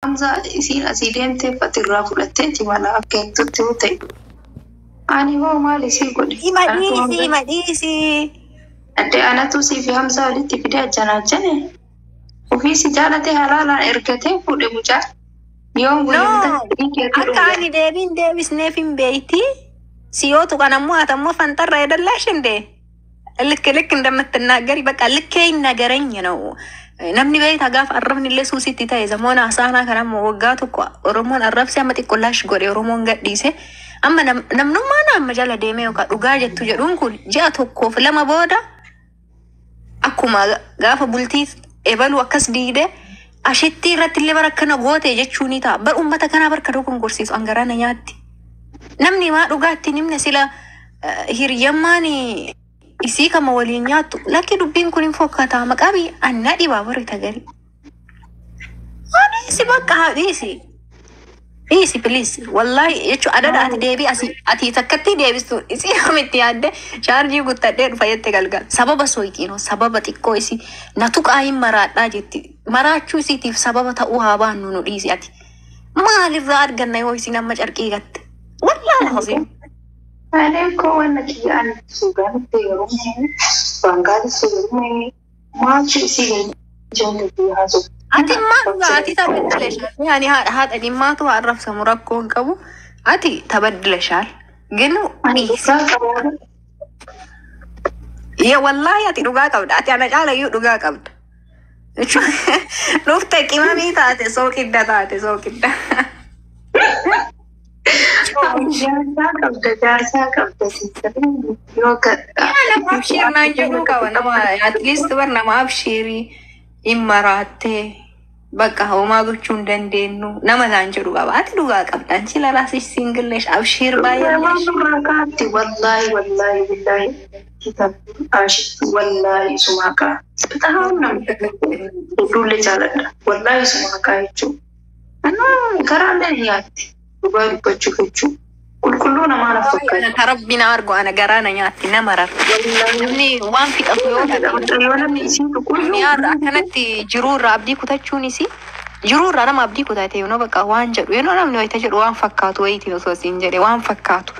Hamza isin asidente fatirra fudhatte wala akkentutti ute. Ani ho mali si godhe. Madisi. Ade anatu si fi Hamza walitti fide ajjanajjane. Ofisi jaalate halalaan ergate fuudhe mucaa. Yoom guyyamta Akka ani deebisneef hin beeyti. Siyootu kan ammoo atammoo fantarra edallashinde. ልክ እንደምትናገሪ በቃ ልክ ይናገረኝ ነው namni beeyta gaaf arrabni illee suusitti ta'e zamoona hasaanaa kanammoo waggaa tokko oromoon arrabsi amma xiqqollaash godhe oromoon gadhiise amma namnummaan amma jala deemee yookaan dhugaa jettu jedhuun kun ji'a tokkoof lama booda akkuma gaafa bultii ebaluu akkas diide ashitti irratti illee barakkana goote jechuun ni ta'a bar ummata kanaa barka dhuguun gorsiisu angaraana nyaatti namni maa dhugaatti nimne sila hiriyammaani isi kama waliin nyaatu lakki dubbiin kun hin fokkata maqaabi anna dhibaa barita gari ani si bakka haadhiisi isi please wallahi jechu adada ati deebi ati takkatti deebistu isi hamitti yaadde chaarjii guttadhee dhufa jette galgal sababa soyitiino sababa xiqqoo isi natu qaayin maraadhaa jetti maraachuu isiitiif sababa ta'uu haa baannu nu dhiisi ati maalirraa arganna yoo isin amma carqii gatte wallahi hasiin Adeeko wanna kiyaan sugan teerum bangaali sugan maachi isiin jonte hazo ati ati tabaddilashal yani haadha dhimmaatu arrabsa murakkoon qabu ati tabaddilashal ginu ya wallahi ati dhugaa qabda ati ana caala iyyuu dhugaa qabda dhufte qimamii taate sookidda Jaarsaa qabda yoo gadda. Abshir naan jedhu qaba nama at least bar nama abshirii immaraatee bakka homaa gochuu hin dandeenyu nama naan jedhu qaba. Ati dhugaa qabda anchi lalaasii singillesh abshir baay'ee. Wallahi billahi kitabni ashit wallahi sumaka. Tahu namni dulu jalan wallahi sumaka itu. Ana karane niat. Dubai baju kullu nama na fakkan rabbina argo ana garana nyaatti namarar namni waan fixatu yoo namni isin kullu ni arra kanatti jiruurra abdii kutachuun isi jiruurra nama abdii kutate yoo bakka waan jedhu yoo namni wayita jedhu waan fakkaatu wayitiin osoo siin jedhe waan fakkaatu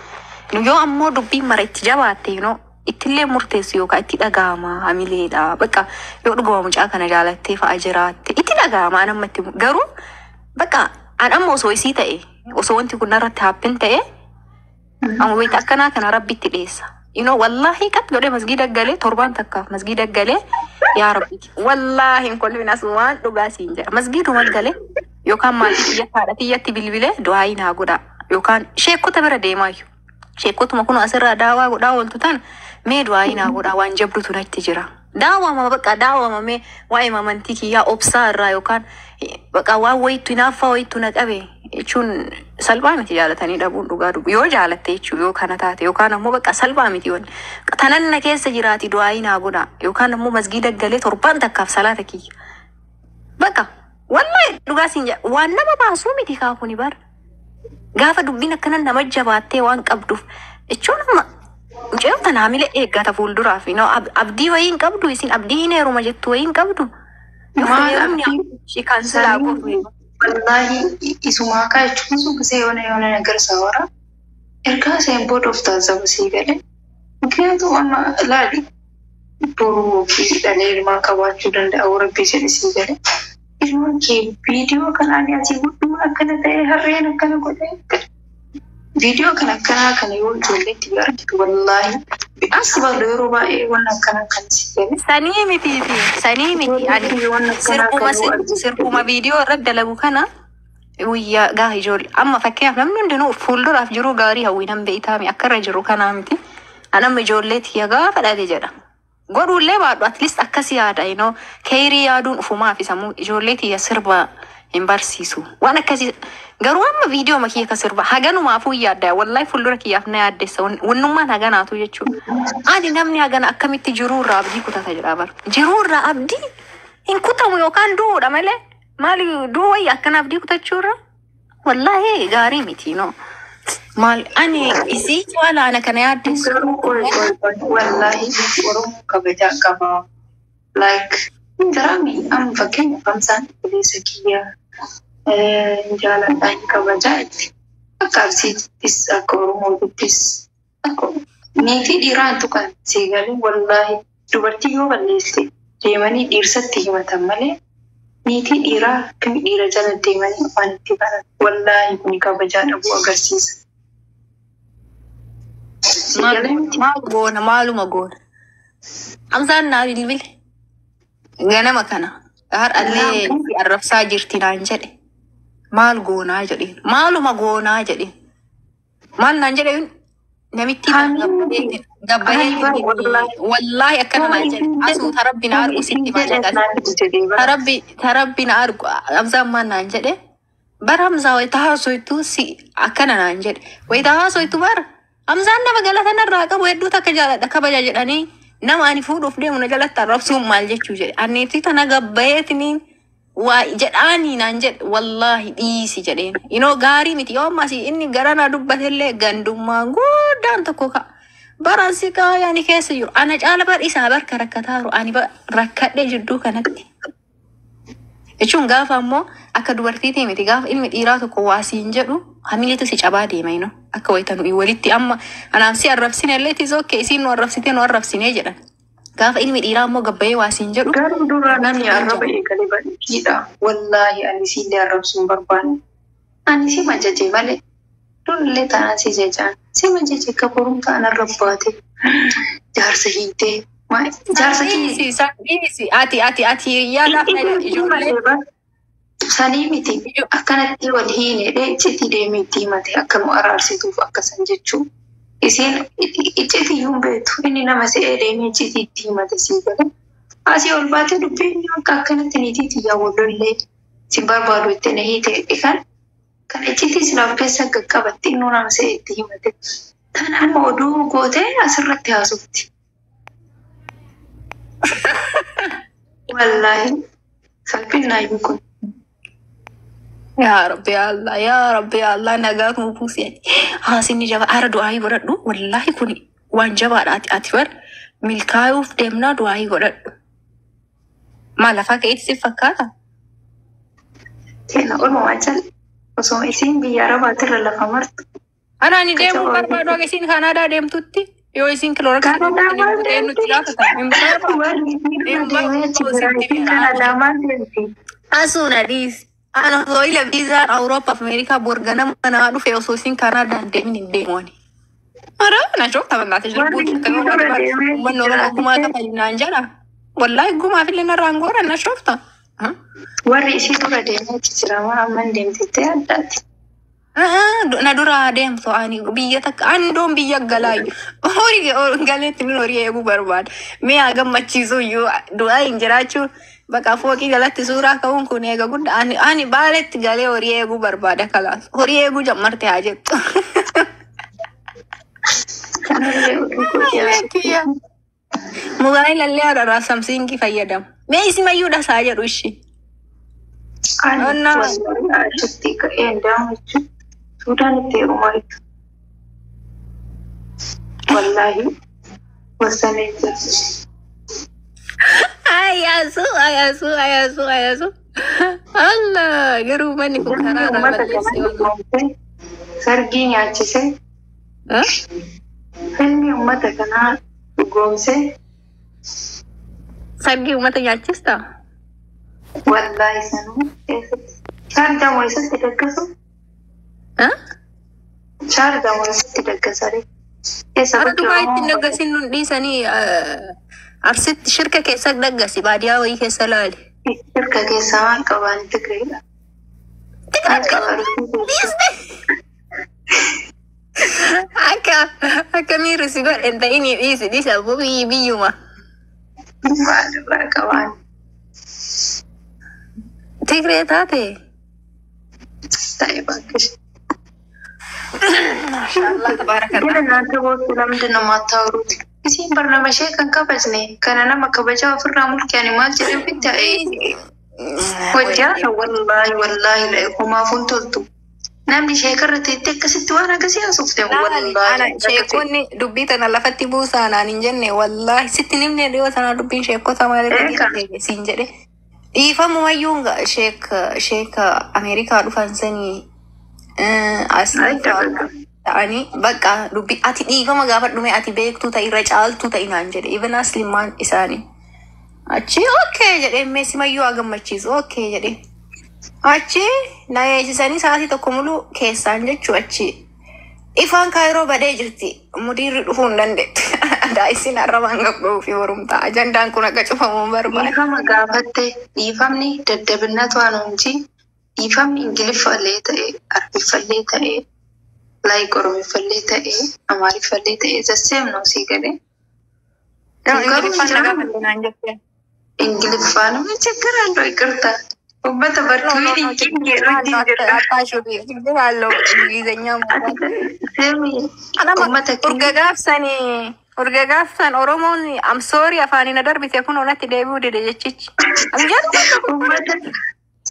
nu yoo ammoo dubbii mara itti jabaatte yoo ittillee murteessu yookaan itti dhagaama hamileedha bakka yoo dhuguma mucaa kana jaalattee fa'a jiraatte itti dhagaama namatti garuu bakka an ammoo osoo isii ta'e osoo wanti kun irratti happen ta'e amma wayita akkanaa kana rabbitti dhiyeessa wallahi qat godhe masgiida galee torbaan takkaaf masgiida galee yaa rabbi wallahi hin kolfin aswaan dhugaa siin jira masgiiduma galee yookaan maatii haadhatiyyatti bilbilee du'aa naa godha yookaan sheekota bira deemaayyuu sheekotuma kun asirraa daawaa godhaa ooltu tan mee du'aa naa godha waan jabdutu natti jira daawama bakka daawama mee waa'ee mamantii kiyyaa obsaa irraa yookaan bakka waan wayitu hinaaffaa wayitu na qabe jechuun salphaa miti jaalatanii dhabuun dhugaa dhubu yoo jaalatte jechuu yoo kana taate yookaan ammoo bakka salphaa miti wanni tananna keessa jiraati du'aa naa godha yookaan ammoo masgiida galee torbaan takkaaf salaata kiyya bakka wallahi dhugaa siin jedha waan nama baasuu miti kaakuni bar gaafa dubbiin akkanan nama jabaattee waan qabduuf jechuun amma mucayyoota naamile eeggata fuulduraaf abdii wayiin qabdu isin abdii hin heeruma jettu wayiin qabdu kan silaa qofu wallahi isuma ka chuzu kise yona nagar sawara erga sen board of tazabasi gale mukiyatu amma ladi boru fi dalil ma ka wachu danda awra bise disi gale irma ke video kana ni ati gudu akana tay harren akana gode video kana yo jolle tiyar wallahi bi asba lero ba wonna kana si sani miti adi sirpuma video radda lagu kana wiya gahi jol amma fakkiyaaf namni hundinuu fuulduraaf jiru gaarii hawwinan beeytaami akkarra jiru kanaa miti anamma ijoolleeti yagaa fadhate jedha godhuullee baadhu at least akkasi yaada keerii yaaduun ufumaaf isamu ijoolleeti ya sirba hin barsiisu waan akkasi garuu amma viidiyoo makii ka sirba haganumaafuu yaadda wallahi fuuldura kiyyaaf na yaaddessa wannummaan haganaatu jechuudha ani namni hagana akkamitti jiruurraa abdii kutata jedha bar jiruurraa abdii hin kutamu yookaan duudha malee maali duwwayya akkana abdii kutachuurra wallahi gaarii miti maal ani isii wala ana kana yaaddeessu wallahi oromoo kabaja qaba like Darami, I'm fucking from San Luis here. jaaladhaan kabajaa itti. Akka absiittis akka Oromootittis akka niitii dhiiraan tuqan siigalee wallaahi dubartii yoo balleesse deemanii dhiirsatti himatan malee niitii dhiiraa akkami dhiira jala deemanii afaan itti baran wallaahi kun kabajaa dhabuu agarsiisa. Maaluma goona. Hamzaan naa bilbile. Ganama kana. Har'allee arrabsaa jirti naan jedhe. Maal goonaa jedheen. Maaluma goonaa jedheen. Maal naan jedheen namitti gabbayee wallaahi akkana naan jedhe. Asuu tarabbi na argu sitti maallaqas. Tarabbi na argu Hamzaan maal naan jedhe. Bara Hamzaa wayita haasoytu si akkana naan jedhe. Wayita haasoytu bara. Hamzaan nama galatan irraa qabu hedduu takka jaaladha kabaja jedhanii nama ani fuudhuuf deemu na jalatti arrabsuun maal jechuu jedhe. Anneetii tana gabbayeetiniin waa jedhaanii naan jedhe wallaahi dhiisi jedheen. Inoo gaarii miti yoo ammas inni garana dubbatellee gandummaa guddaan tokko ka'a. Baraan si kaayani keessa jiru. Ana caala bar isaa barka rakkataaru ani rakkadhee jidduu kanatti. Jechuun gaafa ammoo akka dubartiitii miti gaafa ilmi dhiiraa tokko waasiin jedhu hamileetu si cabaa deema ino akka wayita nuyi walitti amma anaaf si arrabsine illee tis okkee isiin nu arrabsite nu arrabsine jedhan gaafa ilmi dhiiraa ammoo gabbayee waasiin jedhu garuu dura namni arraba eegalee badhiidha wallaahi ani siillee arrabsuun barbaanne ani si majaje malee durallee taanaan si jejaan si majaje akka boruun ta'an arrabbaate jaarsa hiitee jaarsa kiisi ati yaadaaf ijoollee sanii miti akkanatti wal hiinedhe iccitii deemee itti himate akka nu araarsituuf akkasan jechuu isiin iccitii yuun beetu inni nama se'ee deemee iccitii itti himate sii gale asii ol baate dubbiin akka akkanatti niitiiti yaa wallollee si barbaadu itti na hiite kan iccitii silaaf keessa qaqqabatti inni nama se'ee itti himate tanaan oduu gootee asirratti haasofti. Wallaahi salphinaayyuu kun. Ya Rabbi Allah nagaa kun buusee haasinni jaba ara du'aayi godhadhu wallaahi kun waan jabaadha ati bar milkaa'uuf deemnaa du'aayi godhadhu. Maal lafaa ka'eetti si fakkaata? Keena olumaa jala osoo isiin biyya Arabaatirra lafa martu. Anaani deemuu barbaadu akka isiin Kanaadaa deemtutti yoo isiin kiloora nuti Asuna dhiisi. Ana soila visa Europa America borgana mana dhufe osoo isiin Kanaadaa deemin hin deemoni. Ara na joogta bannaate jirbuuti kan uummanni Oromoo gumaa taphannaan jedha. Wallaahi gumaa fi lina raangoora na shoofta. Warri isii dura deemee jijjiiramaa amman deemtee addaati. Na dura deemtu ani biyya takka ani doon biyya galaayu. Horii galeetti min horii eeguu barbaada. Mi'a gammachiisuu iyyuu du'aa hin jiraachuu bakka fooqii jalatti suuraa ka'uun kun eega guddaa ani baaletti galee horii eeguu barbaada kalaas. Horii eeguu jammarte haa jettu. Mugaayilallee hararraa samsiingii fayyadamu. Mee isimayyuu dhasaa jedhu ishii. Shaktii ka'een daawwachuun suudaan itti heerumaaytu. Wallaahi wasanee jirti. Ayasu. Allah garuu manni kun karaa irraa balleessee sargii nyaachisee. Filmi uummata kanaa dhugoomsee. Sargii uummata nyaachista? Wallahi sanuu shaarjaa mo'isatti daggasu. Shaarjaa mo'isatti daggasare. Har'a Dubaay ittiin daggasiin nun dhiisanii arsitti shirka keessa daggasi baadiyyaa wayii keessa laali. Shirka keessa maal qabaan Tigreedha. Akka miirri si godhen ta'inii dhiisa biyyuma. Maalirraa qabaan. Tigree taate. Ta'e bakkish. Maashaallah tabaarakallah. Gara naannoo booddee namni namaatti hawaruuti. Isiin barnama ishee kan kabajne kana nama kabajaa ofirraa mulqiyaan maal jedhee bitti hojjaa wallaahi homaafuun toltu. Namni ishee karratti itti akkasitti waan akkasii haasofte wallaahi. Sheekonni dubbii tana lafatti buusaa naan hin jenne wallaahi sitti nimne dhiyoo sana dubbiin sheekota maalitti siin jedhe. dhiifamu wayyuu sheek Ameerikaa dhufan sanii asii ta'anii bakka dubbi ati dhiifama gaafa dhume ati beektuu ta'e irra caaltuu ta'e naan jedhe even aslimaan isaanii achi okay jedhee meesimayyuu haa gammachiisu okay jedhee achi na eegsisanii sa'aatii tokko muluu keessaan jechuu achi ifaan kaayiroo badee jirti mudiirri dhufuu hin dandeettu daa'isiin arrabaan gabba'uu fi horumtaa ajandaan kun akka cufamuu barbaada. Dhiifama gaafatte dhiifamni daddabinatu hanuunji dhiifamni ingiliffallee ta'e arbiffallee ta'e laayik oromiffallee ta'e amaariffallee ta'e sasseem noo sii galee. Ingiliffaan ችግር ይቅርታ ummata bartuun urga gaafsan Oromoon am sorry afaanina darbite kun onatti deebi'uu dide jechichi.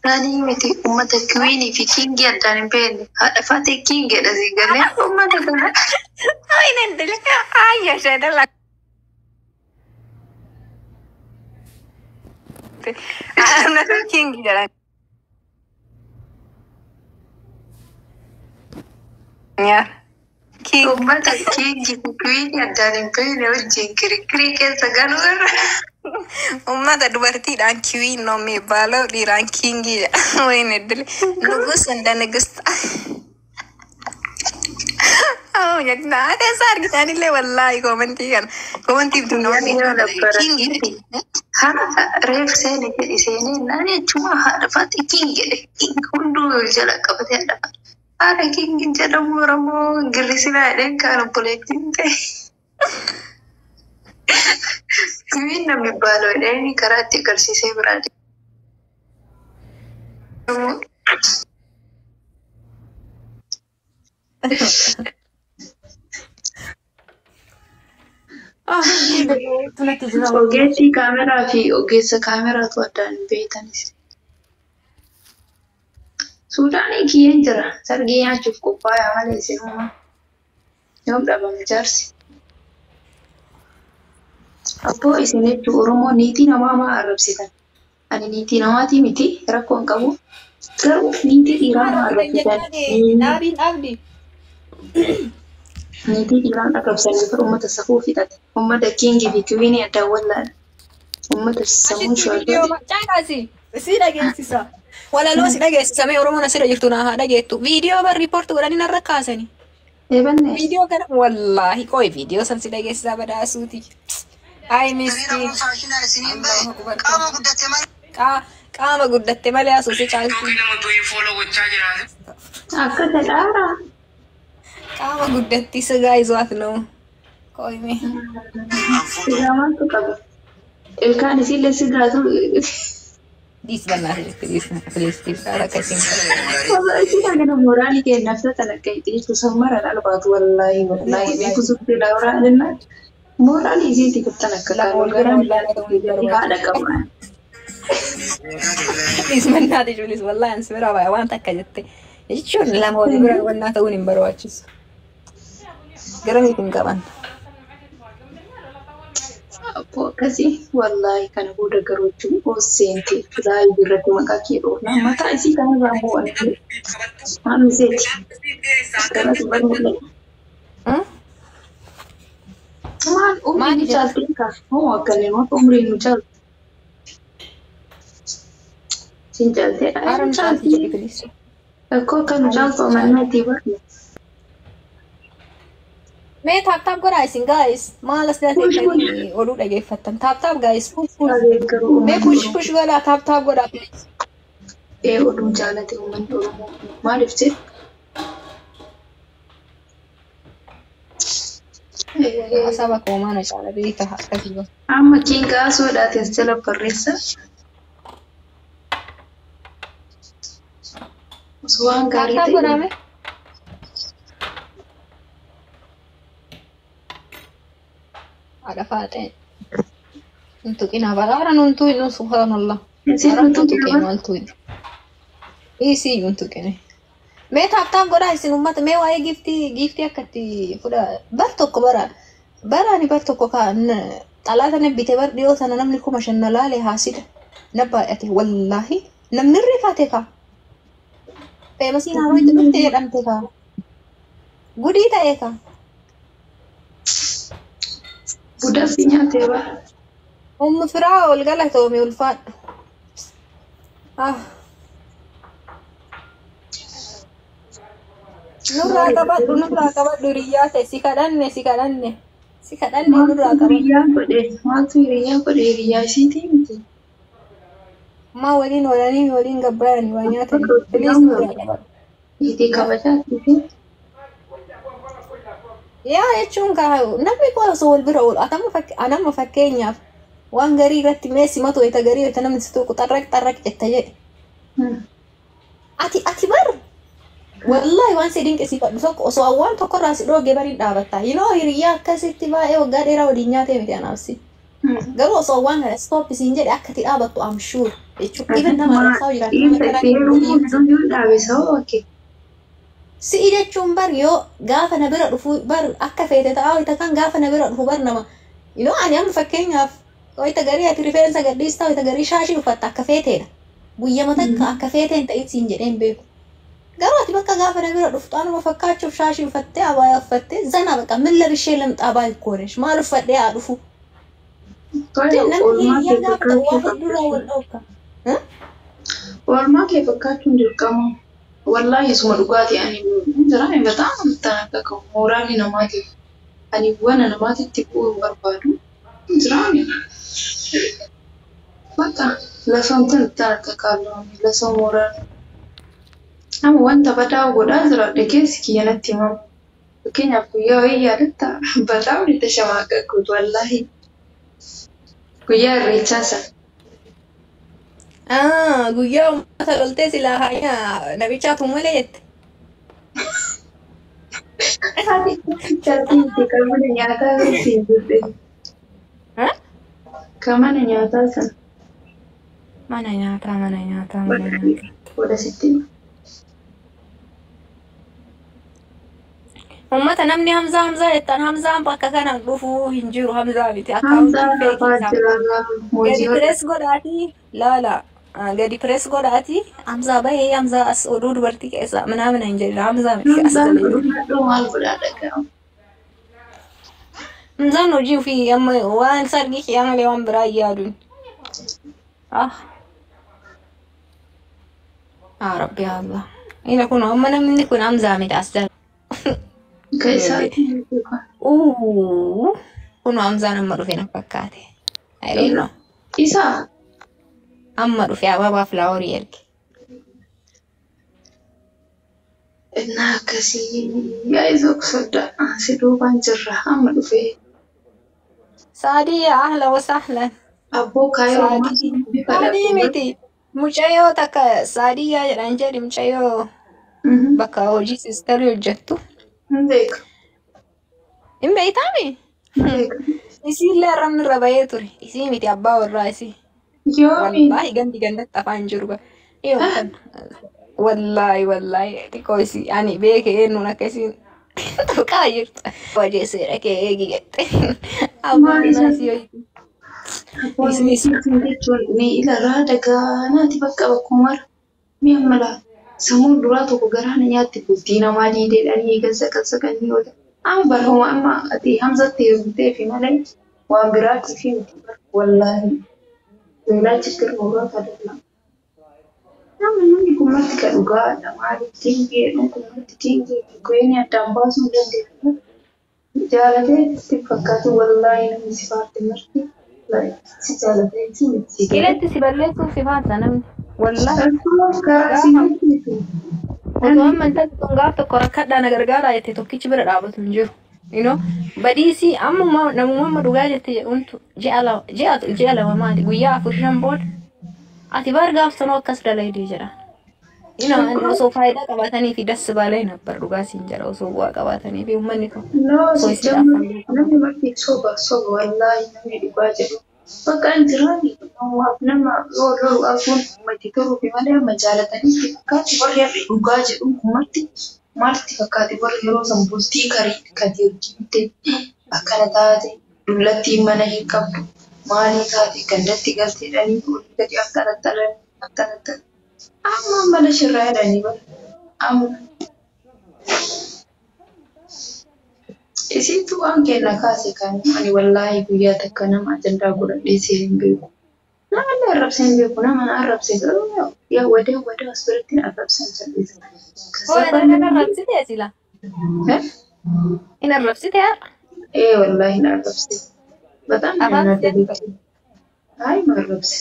Sanii miti ummata kiwiinii fi kiingii addaan hin beekne haadha faatee kiingeedha sii galee ummata kana. Aynen dile ayya shedala. Another king jalan. Ya. King. Ummata kiingii fi kiwiinii addaan hin beekne wajjin kirikiri keessa galuurra. Ummata dubartiidhaan kiwiin noomee baaloo dhiiraan kiingii jedha. Wayne dile nugus anda nugust. Oh jekna ada sargitan illee wallahi komentii kan komentii tu noomee kiingii. Reef seene jedhi seenee naan jechuma haadha faati kiingedhe hunduu jala qabatee haadha haadha kiingin jedhamu Oromoo girrisinaa jedheen kaan obboleettiin ta'e. Kiwiin namni baaloo jedhanii karaa itti agarsiisee biraa ogeessi kaameraa fi ogeessa kaameraatu addaan hin beektanis. Suudaanii kiyyeen jira sargii nyaachuuf qophaa'aa malee isinuma yoom dhabame jaarsi. Abboo isin jechuun Oromoo niitii namaa maa arrabsitan? Ani niitii namaatii miti rakkoo hin qabu. Garuu niitii dhiiraa maa arrabsitan? Niitii dhiiraan arrabsanii fi uummata safuu fixate. Uummata kiingii fi kiwiinii addaan wallaadha. Uummata sammuu shawwate. Si dhageessisa. Walaloo si dhageessisa. Mee Oromoon asirra jirtu naa haa dhageettu. Viidiyoo bar riipoorti godhanii narra kaasanii. Eebanne. Viidiyoo kana wallaahi qooyi viidiyoo san si dhageessisaa badaasuuti. Ay miskiin. Qaama guddatte malee asuusi caalti. Akka dhadhaara. Qaama guddatti sigaa izuwaat nuu. Qooyime. Sigaa maaltu qaba? Ilkaan isiillee sigaatu. Diis bannaa filiistii saara kasiin. Isiin agana mooraalii kennaaf ta'an akka itti jechuun sammara dhalbaatu wallaahi beeku suttee laaraa jennaa. Mooraalii isiitti kuttan akka kaanuu garaan haadha qaba. Diis mannaati juulis wallaahi ansi biraa baay'ee waan takka jette. Jechuun lama walii bira wannaa ta'uun hin barbaachisu. Garamiif hin qaban. Abboo akkasii wallaahi kana booda garuu jechuun seente filaayi birratti maqaa kee dhoofna mataa isii kanarraa bu'an maal miseeti akkanatti barmulle. Maal umriin nu caaltee kaas moo akkanneen wanta umriin nu caaltu. Sin caaltee dha caaltii. Akkoo akka nu caaltu amanneetii barne. Mee taap godhaa isin guys. Maal as dhaatee oduu dhageeffattan. Taap guys. Mee push godhaa taap godhaa please. Oduu jaalate uummanni Oromoo maaliif jedhu? Saba koo maana jaalatee ta'a akkasii gosa. Amma kiingaa soodaates jala barreessa. Waan gaarii Taap godhame. Ada faate. Untuk ina bara nuntu inu subhanallah. Untuk ke maltu. Isi untuk ini. Me tap goda isin ummat me wae gifti akati fuda bar tokko bara ni bar tokko kan talata ne bite bar dio sana namni kuma shanna lale hasida. Nabbaadhate wallaahi namni rifaate kaa. Feemasiin haroo itti dhuftee jedhamte kaa. Gudii ta'e kaa. Buddha fi nyaatee bara. Firaa ol galatoome ulfaadhu. Nurraa qabadhu hiriyaa ta'e si kadhanne nurraa qabadhu. Maaltu hiriyaa godhe hiriyaa isiitii miti. Maa waliin gabbaa'anii waa nyaatan. Bilis nurraa qabadhu. Itti kabajaatti fi. Yaa jechuun namni osoo wal bira oolu anamma fakkeenyaaf waan garii irratti meessi matu wayita garii wayita namni si tokko xarraq jetta jedhe. Ati bar wallahi waan si dinqisiifadhu tokko osoo awwaan tokko irraa si dhoogee bariin dhaabatta. Hiriyaa akkasitti baay'ee waggaa dheeraa waliin nyaatee miti anaafsi. Garuu osoo awwaan kana stoppi siin jedhe akka itti dhaabattu am sure jechuudha. Even nama rakkoo jiraatu. Si'i jechuun bar yoo gaafa na bira dhufu bar akka feete ta'aa wayita kan gaafa na bira dhufu bar nama. Ani amma fakkeenyaaf wayita garii ati rifeensa gadhiistaa wayita garii shaashii uffatta akka feeteedha. Guyyama takka akka feeteen ta'in siin jedheen beeku. Garuu ati bakka gaafa na bira dhuftu anuma fakkaachuuf shaashii uffattee abaayaa uffattee zana bakka milla bishee lamxaa baay'ee kooresh maal uffadhee haa dhufu. Namni hiriyaa gaafa ta'u waa hedduurraa wal dhooqa. Oolmaa kee fakkaachuun dirqama. Wallahi suma dhugaati ani jira bata amtaan akka mooraalii namaatiif ani wana namaatitti bu'uu barbaadu jiraami. Bakka lasamtan akka kaabloon lasoo mooraalii. Amma wanta badaa godhaa jira dhageessi kiyyanatti himamu. Fakkeenyaaf guyyaa wayii yaadatta badaa walitti shamaaqaa guutu wallahi. Guyyaa irreechaa sana. Guyyaa uummata loltee silaa haayaa nabichaatu malee jette. Kamana nyaataa siin jirte. Kamana nyaataa sana. Mana nyaataa. Wada sitti. Uummata namni Hamzaa jettan Hamzaan bakka kana dhufuu hin jiru Hamzaa miti. Gadi pirees godhaati laala. Gadi pirees godhaati Hamzaa bahee Hamzaa as oduu dubartii keessa mana hin jedhina Hamzaa miti as galeeru. Hamzaan hojii ofii amma waan sargii qiyyaamalee waan biraa yaaduun. Rabbi Allah. Ina kun amma namni kun Hamzaa miti as jala. Kun Hamzaan amma dhufee na fakkaate. Ayireeno. Isa. Amma dhufee ababaa filaaworii erge. Innaa akkasii yaa'isoo sodaa si duubaan jirra amma dhufee. Saadiyaa ahla wasahlan. Abboo kaayoo Saadii miti. Mucayyoo takka Saadiyaa jedhan jedhi mucayyoo bakka hojii siistarii hojjettu. Hin beektaami? Isiillee arrabni irra bahee ture. Isii miti abbaa warraa isii. Wallahi gandatti afaan jiru. Wallahi xiqqoo isii ani beekee eenyuun akka isiin tuqaa jirtu. Wajeessee dhaqee eegi jette. Abbaan isaa isii hojiiti. Ni ilaraa dagaanaati bakka mara. Mi ammala samuun duraa tokko garaana nyaatti bultii namaa diideedhanii eegansa kan ni oola. Amma barhuma amma ati Hamzatti hirmtee fi malee waan biraatti fi miti wallahi. Beelaa chikkir mooraa kadhata. Namni kun marti ka dhugaa maaliif tingee dhunkumatti tingee goyini addaan baasuu dandeenya. Jaalatee itti fakkaatu wallahi namni si faarte marti. Si jaalatee si miti. Ilatti si balleessuuf si faata namni. Wallahi. Otoo amantaatti kun gaaf tokko rakkadhaa na gargaaraa jettee tokkichi bira dhaabatu hin jiru. Badiisii amma namummaa dhugaa jettee jedhamtu ji'a lama maali guyyaa 4 booda ati bar gaaf sanoo akkas dalaydee jedha. Osoo faayidaa qabaatanii fi dassi baalee nabbar dhugaa siin jedha osoo bu'aa qabaatanii fi uummanni kun. Namni marti soba wallahi namni dhugaa jedhu. Bakka jiraani nama yoo akuun ummati turuu fi malee amma jaalatanii fi fakkaatu warri dhugaa jedhu marti fakkaate warri yeroo san bultii karii kan jirti akkana taate dullattii mana hin qabdu Mali taate gandatti galteedhanii fuudhii gadi akkanatti amma mana shirraa jedhanii bara amma isitu waan kenna kaase kan ani wallaahi guyyaa takka nama ajandaa godhadhee seen beeku nama arrabseen beeku nama arrabsee yaa wada asirratti arrabsan jal'isa. Ina arrabsite sila. Ina arrabsite yaa. Wallaahi na arrabsee. Bataan na dadhabsiise. Ay marrabse.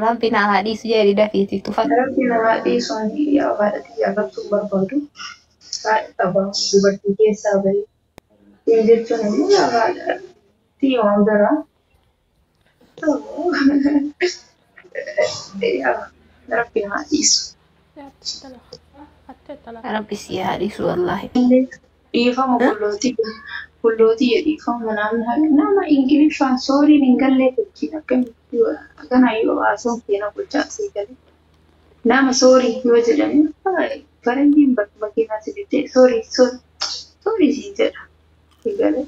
Rabbi na hadis jadi dafiti tufat. Rabbi na hadis ani ya haadhati arrabsuu barbaadu. Haadha qabaa dubartii keessaa bahe. Siin jechuun immoo yaa haadhati waan biraa. Rabbi na hadis. Rabbi si hadis wallahi. Dhiifama kullootii dhiifama nama Ingiliffaan sooriin hin gallee gochiin akkana yoo haasawun keena gochaa asii galee nama soorii yoo jedhanii faranjiin makiinaa si diddee soorii siin jedha galee.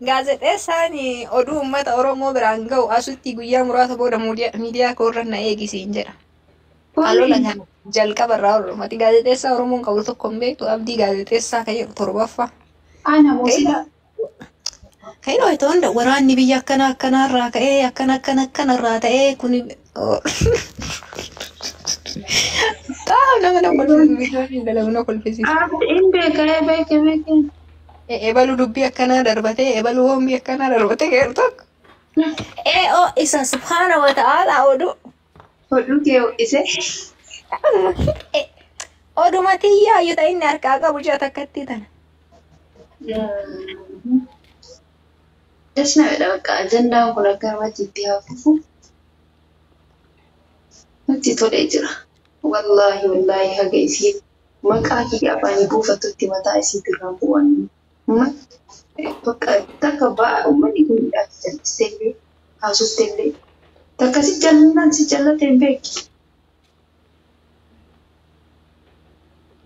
Gaazexeessaan oduu uummata Oromoo biraan ga'u asutti guyyaa muraasa booda miidiyaa koorra na eegisiin jedha. Halola kana jalqaba irraa Oromoti gaazexeessaa Oromoon qabu tokko hin beektu abdii gaazexeessaa kan jedhu torbaffaa. Ana muuziqaa. Kan inni hojjetu waraanni biyya akkanarraa ka'ee akkanarraa ta'ee kuni nama kolfisiisa. Inni beekee. Ebalu dubbii akkanaa darbatee ebalu hoombii akkanaa darbatee geeru tokko. Isa subhaana wa ta'ala oduu. Oduu kee ho'ise. Oduma tiyyaa yoo ta'e inni harkaa qabu jaa takkatti tana. Dasna beda bakka ajandaan kun akka namatti itti hafuufu nutti tolee jira. Wallaahi haga isii maqaa kiyya afaanii buufatutti mataa isii irraa bu'anii. Bakka takka ba'a uummanni kun jalliseellee haasofteellee takka si jallate hin beeki.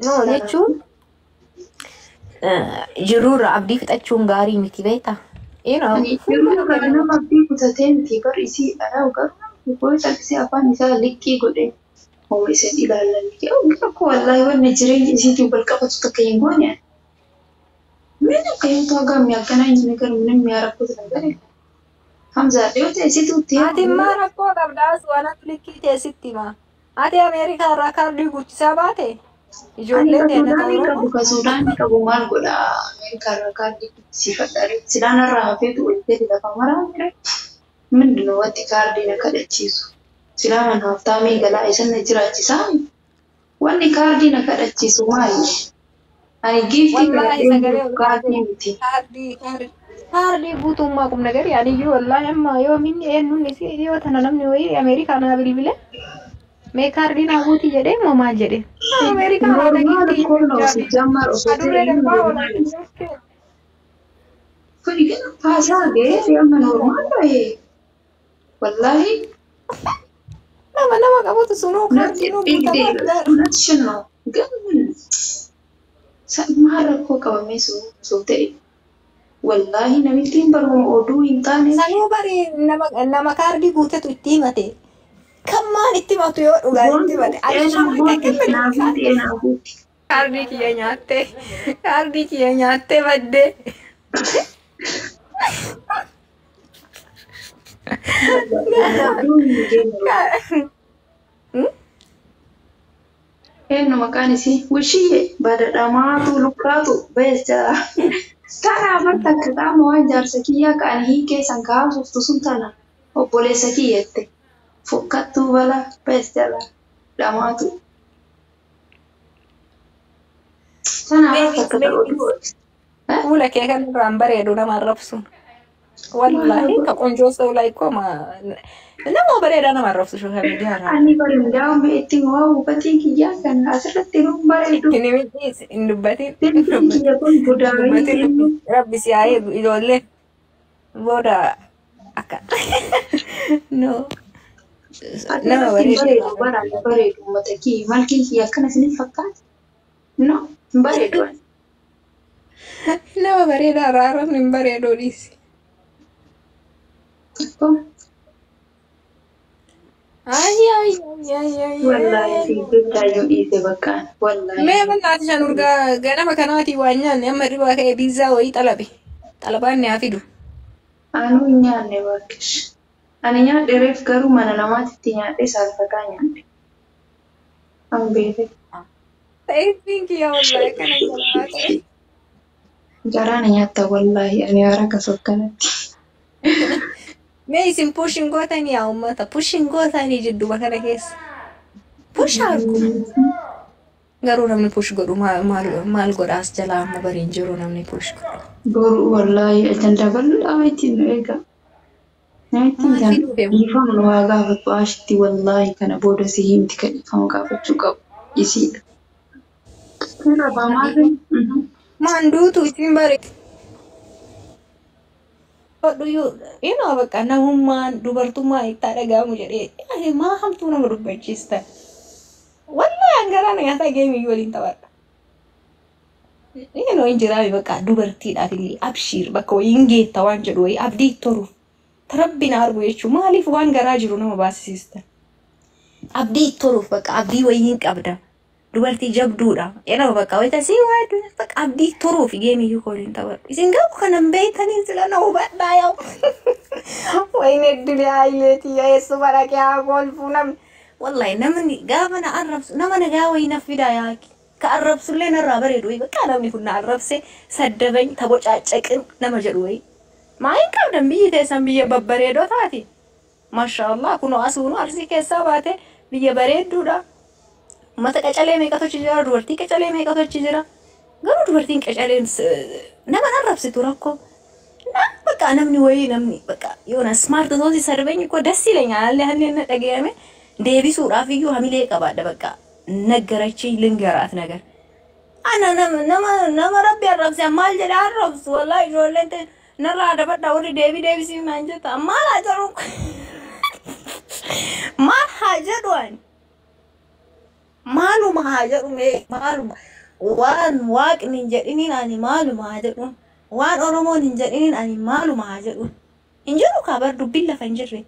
No jechuun jiruurra abdii fixachuun gaarii miti beektaa? Yeroo kana nama abdii kutatee miti bar isii dhalaa garuu yoo callisee afaan isaa liqqii godhee ho'a isaan ilaalanii akka wallaahi wanni jireenya isiitiin wal qabatu takka hin goone. Mina kayyuutu hagam akkanaa hin jiru garuu namni rakkoo sana gare. Hamza yoo ta'e situutti. Ati maa rakkoo qabdaas waan akka liqqii teessitti maa? Ati Ameerikaa irraa kaardii guddisaa baate? Ijoollee deemnaa ta'uu Suudaan qabu maal godha Ameerikaa irraa kaardii guddisiifadha. Sidaan irraa hafeetu walitti lafa maraa jira. Mindinuu wanti kaardii na kadhachiisu. Sidaan mana haftaamee galaa isan na jiraachisaa. Wanni kaardii na kadhachiisu maali? Ani giiftii kaardii miti. Kaardii guutummaa qubna gari adiyyuu wallaahi amma yoo minni eenyuun isii yoo tana namni wayii Ameerikaa naa bilbile. Mee kaardii naa guutii jedhee moo maal jedhee? Ameerikaa naa dhagiitti. Kuni kan paasaa ga'ee amma normaal ta'e. Wallaahi. Nama qabutu sunuu kaardii nuu Natti shannoo. Gamni. Maal rakkoo qabamee soo ta'e. Wallaahi namitti hin barbaadu oduu hin taane. Sanuu bari nama kaardii guutetu itti himate. Kan maal itti himatu yoo dhugaa itti himate. Kaardii kiyya nyaattee baddee. Eenyu maqaan isii Wushiyye badadhamaatu lukkaatu beessa. Tana amarta akka qaama waan jaarsa kiyyaa kan hiikee san kaasuftu sun tana obboleessa kiyyette. Fokkattuu bala beessa dhamaatu. Tana amarta akka ta'u. Fuula kee kan irraan bareedu nama arrabsu. Wallahi ka qonjoo saulaa ikkoma nama bareedaa nama arrabsu shoofaa miidiyaa irraa. Ani bareedaa itti waa hubatii kiyyaa kan asirratti nu bareedu. Inni miti hin dubbatin. Rabbi si haa eegu ijoollee booda akka. No. Nama bareedu uummata kiyya malkii kiyya akkana isiniif fakkaata. No hin bareedu. Nama bareedaa raarrabni hin bareedoo dhiisi. Wallahi fi jechaayyu dhiise bakkaan. Wallahi. Mee bal'aati shan urgaa ganama kanaati waan nyaanne amma dhibaa ka'ee biizaa wayii xalabe. Xalabaan ni haa fidu. Anuu hin nyaanne bakkish. Ani nyaadhe reef garuu mana namaatitti nyaadhe saalfataa nyaadhe. An beeke. Ta'eetiin kiyya wallahi kana jalaate. Garaana nyaatta wallahi ani haara kasokkanatti. Mee isin pushin gootanii yaa uummata pushin gootanii jiddu bakka keessa. Push harku. Garuu namni push godhu maal godhaas jalaa amma bariin jiru namni push godhu. Boru wallahi ajanda bal'aa ittiin eega. Nyaattiin kan dhiifamu waa gaafatu ashitti wallahi kana booda si himti kan dhiifamu gaafachuu qabu. Isiidha. Kira baamaarri. Manduutu ittiin bareedu. Ino bakka namummaan dubartummaa itti dhaga'amu jedhee maa hamtuu nama dubbachiista. Wallahi angaraan nyaataa geemii waliin taphadha. Ino injiraami bakka dubartiidhaaf illee abshiir bakka wayiin geetta waan jedhu wayii abdii toruuf. Tarabbina argu jechuun maaliif waan garaa jiru nama baasisiista. Abdii toruuf bakka abdii wayiin qabda. Dubartii jabduudha. Eno bakka wayita si waadu bakka abdii toruuf geemii waliin taphadha. Isin gabu kanan beeytanii sila na hubadhaa yaa'u. Wayine dile aileeti yeessu barake haa golfuu namni. Wallahi namni gaafa na arrabsu nama nagaa wayii na fida yaaki. Ka arrabsullee narraa bareedu wayii bakka namni kun na arrabse saddabañ tabocaacaqin nama jedhu wayii. Maayin qabdan biyyi teessan biyya babbareedoo taati. Maashaallah kunoo asuunu arsii keessaa baate biyya bareedduudha. Mata qacalee meeqatu jira dubartii qacalee meeqatu jira. Garuu dubartiin qacaleen nama arrabsitu rakkoo. Bakka namni wayii namni bakka yoona smart toosi sarbeñ ko dassi ileenyaa allee hallee na dhagayame deebisuudhaaf iyyuu hamilee qabaadha bakka naggarachi lingaraat nagar. Ana nama rabbi arrabse maal jedha arrabsu wallahi ijoolleen ta'e narraa dabadha warri deebisii naan jetta maal haa jedhu maal haa jedhu ani. Maaluma haa jedhu mee maaluma waan waaqni hin jedhiniin ani maaluma haa jedhu waan oromoon hin jedhiniin ani maaluma haa jedhu hin jedhu kaabar dubbiin lafa hin jirre.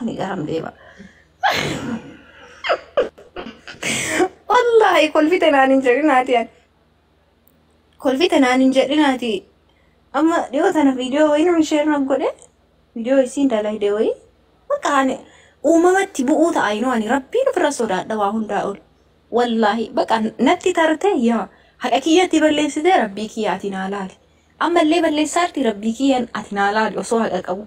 Ani garam deema. Wallahi kolfite naan hin jedhinaati ani. Kolfite naan hin jedhinaati. Amma dhiyoo tana viidiyoo wayii namni sheernaaf godhe viidiyoo isiin dalaydee wayii bakka ani uumamatti bu'uu ta'a inoo ani rabbiin ofirra sodaadha waa hundaa ol. Wallahi bakka natti tarte yaa haqa kiyyatti balleessite rabbii kiyya ati naa laali. Ammallee balleessaarti rabbii kiyyan ati naa laali osoo haqa qabu.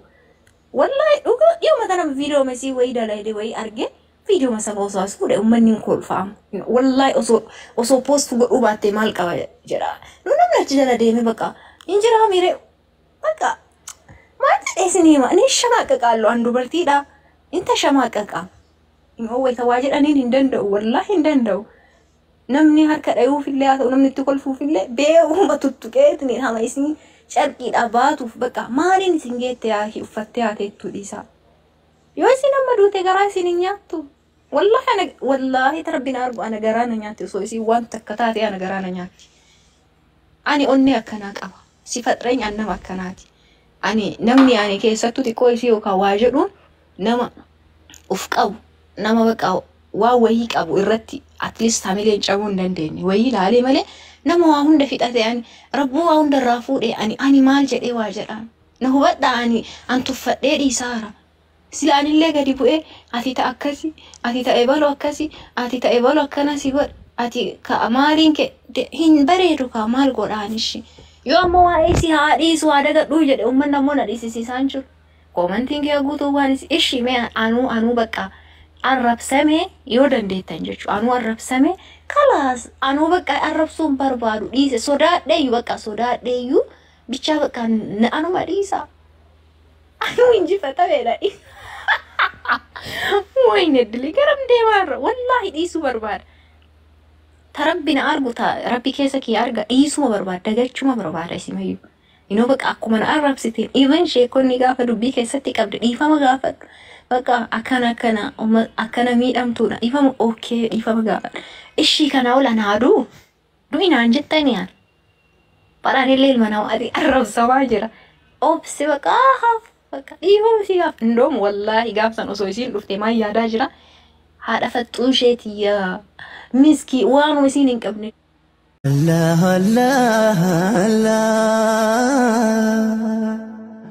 Wallahi dhuga yooma tana viidiyoo mesii wayii dalaydee wayii arge viidiyoo masa osoo as fuudhe uummanni hin kolfaamu. Wallahi osoo poostu godhuu baattee maal qaba jedha. Nu namni achi jala deeme bakka hin jiraa miire bakka maal jedheesini hima ni shamaaqaqaallu an dubartiidha. Inta shamaaqaqa. Immoo wayita waa jedhaniin hin danda'u wallahi hin danda'u. Namni harka dhayuuf illee haa ta'u namni itti kolfuuf illee bee'uma tuttuqeetni hama isin carqiidha baatuuf bakka maaliin isin geette yaa uffattee haa teettu dhiisaa. Yoo isin amma duute garaa isin hin nyaattu. Wallahi tarabbina argu ana garaa na nyaatti osoo isin waan takka taate ana garaa na nyaatti. Ani onnee akkanaa qaba. Si faxreenya nama akkanaati. Ani namni ani keessattuu xiqqoo isii yookaan waa jedhuun nama uf qabu nama bakka waa wayii qabu irratti at least hamileen cabuu hin dandeenye wayii ilaalee malee nama waa hunda fixate ani rabbuu waa hunda irraa fuudhee ani maal jedhee waa jedhaan na hubadhaa an tuffadhee dhiisaara sila anillee gadi bu'ee ati ta'a akkasi ati ta'e baloo akkasi ati ta'e baloo akkanasi godha ati ka maaliin kee hin bareedu ka maal godhaanishi yoo ammoo waa'ee si haa dhiisu haa dagadhuu jedhe uummanni ammoo na dhiisisiisaan jiru. Commenting ya guutuu waan ishi mee anuu bakka arrabsame yoo dandeettan jechuudha. Anuu arrabsame kalaas anuu bakka arrabsuun barbaadu dhiise sodaadheeyyuu bakka sodaadheeyyuu bichaa bakka anuma dhiisa. Anuu injifatameedha dhiisa. Wayne dilii garam deemaarra wallahi dhiisuu barbaada. Tarabbina argu rabbi keessa kee arga dhiisuma barbaada dagachuma barbaada isimayyuu. Inoo bakka akkuma na arrabsiteen even sheekonni gaafa dubbii keessatti qabde dhiifama gaafadhu bakka akkana miidhamtuudha dhiifama okay dhiifama gaafadhu ishii kana ola naaduu دوين عن جتني يعني براني الليل ما نوادي الرب سواجرة أوبس بقى بقى إيهم سياف ندوم والله قاف سنوسويسين لفتي ما ياداجرة هذا فتوشتي يا مسكي وانو مسين قبني الله الله الله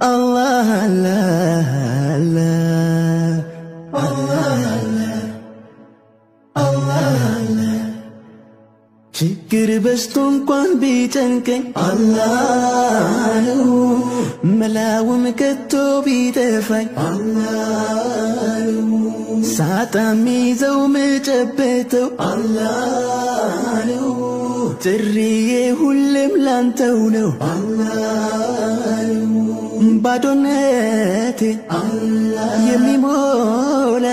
الله الله الله الله الله ችግር በስቶ እንኳን ቢጨንቀኝ አላህ ነው መላውም ከቶ ቢጠፋኝ አላህ ነው ሳጣ ሚይዘው መጨበጠው አላህ ነው ጥሪዬ ሁሌም ላንተው ነው አላህ ነው ባዶነቴ የሚሞላ